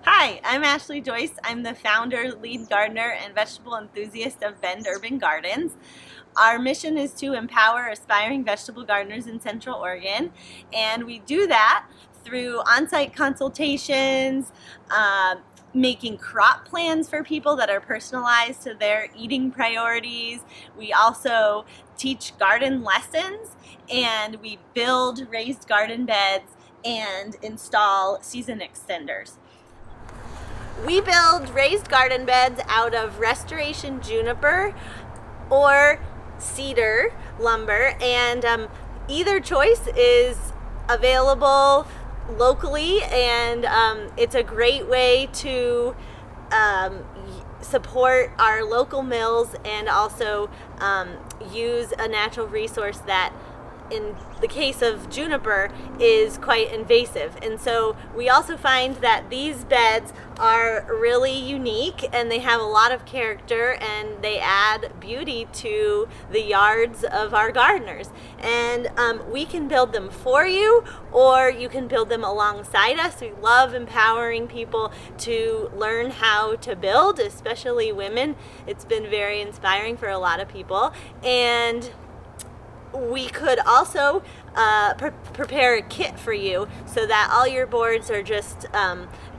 Hi, I'm Ashley Joyce. I'm the founder, lead gardener, and vegetable enthusiast of Bend Urban Gardens. Our mission is to empower aspiring vegetable gardeners in Central Oregon, and we do that through on-site consultations, making crop plans for people that are personalized to their eating priorities. We also teach garden lessons, and we build raised garden beds and install season extenders. We build raised garden beds out of restoration juniper or cedar lumber, and either choice is available locally, and it's a great way to support our local mills and also use a natural resource that, in the case of juniper, is quite invasive. And so we also find that these beds are really unique and they have a lot of character and they add beauty to the yards of our gardeners. And we can build them for you, or you can build them alongside us. We love empowering people to learn how to build, especially women. It's been very inspiring for a lot of people. And we could also prepare a kit for you so that all your boards are just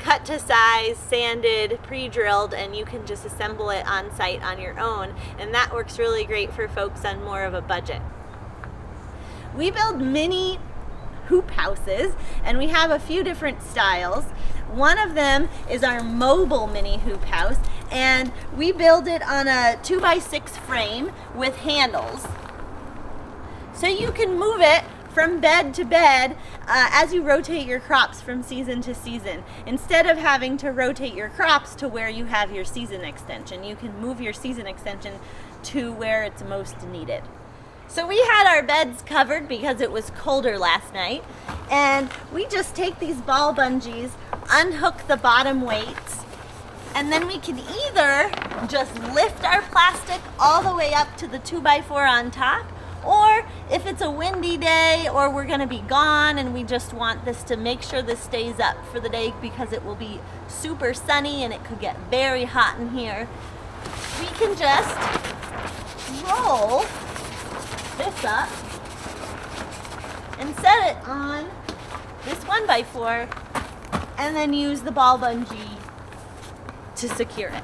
cut to size, sanded, pre-drilled, and you can just assemble it on site on your own. And that works really great for folks on more of a budget. We build mini hoop houses, and we have a few different styles. One of them is our mobile mini hoop house, and we build it on a 2x6 frame with handles. So you can move it from bed to bed as you rotate your crops from season to season. Instead of having to rotate your crops to where you have your season extension, you can move your season extension to where it's most needed. So we had our beds covered because it was colder last night, and we just take these ball bungees, unhook the bottom weights, and then we can either just lift our plastic all the way up to the 2x4 on top, or if it's a windy day or we're going to be gone and we just want this to make sure this stays up for the day because it will be super sunny and it could get very hot in here, we can just roll this up and set it on this 1x4 and then use the ball bungee to secure it.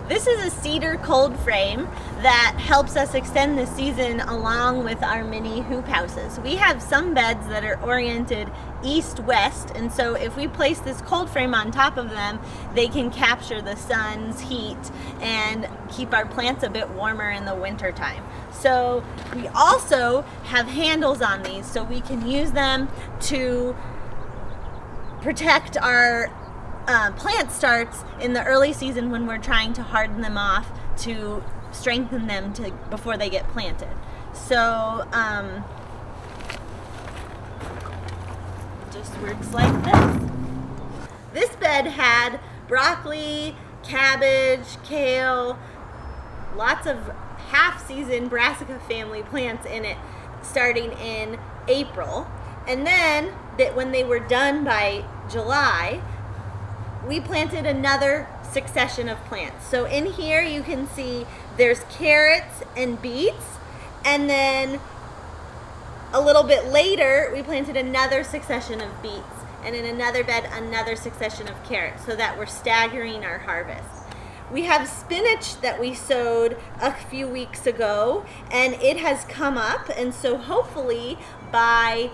This is a cedar cold frame that helps us extend the season along with our mini hoop houses. We have some beds that are oriented east-west, and so if we place this cold frame on top of them, they can capture the sun's heat and keep our plants a bit warmer in the winter time. So we also have handles on these, so we can use them to protect our plant starts in the early season when we're trying to harden them off to strengthen them before they get planted. So just works like this. This bed had broccoli, cabbage, kale, lots of half-season brassica family plants in it starting in April. And then when they were done by July, we planted another succession of plants. So in here you can see there's carrots and beets, and then a little bit later we planted another succession of beets, and in another bed another succession of carrots, so that we're staggering our harvest. We have spinach that we sowed a few weeks ago, and it has come up, and so hopefully by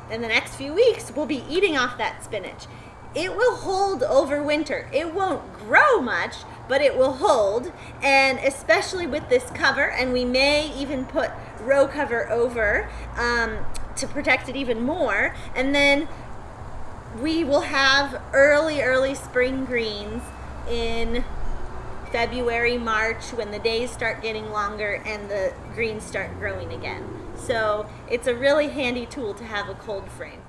in the next few weeks we'll be eating off that spinach. It will hold over winter. It won't grow much, but it will hold, and especially with this cover, and we may even put row cover over to protect it even more, and then we will have early spring greens in February, March, when the days start getting longer and the greens start growing again. So it's a really handy tool to have a cold frame.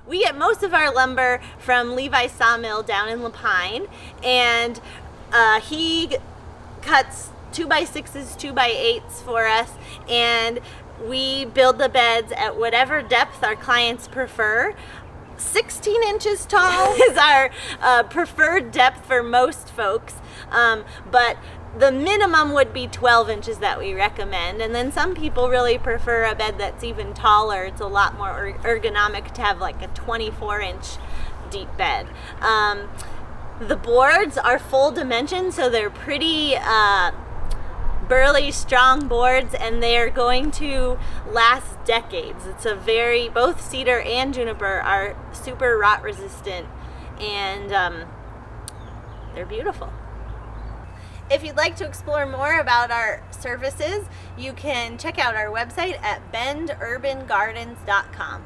We get most of our lumber from Levi's Sawmill down in Lapine, and he cuts 2x6s, 2x8s for us, and we build the beds at whatever depth our clients prefer. 16 inches tall is our preferred depth for most folks, but the minimum would be 12 inches that we recommend. And then some people really prefer a bed that's even taller. It's a lot more ergonomic to have like a 24-inch deep bed. The boards are full dimension, so they're pretty burly, strong boards, and they're going to last decades. Both cedar and juniper are super rot resistant, and they're beautiful. If you'd like to explore more about our services, you can check out our website at bendurbangardens.com.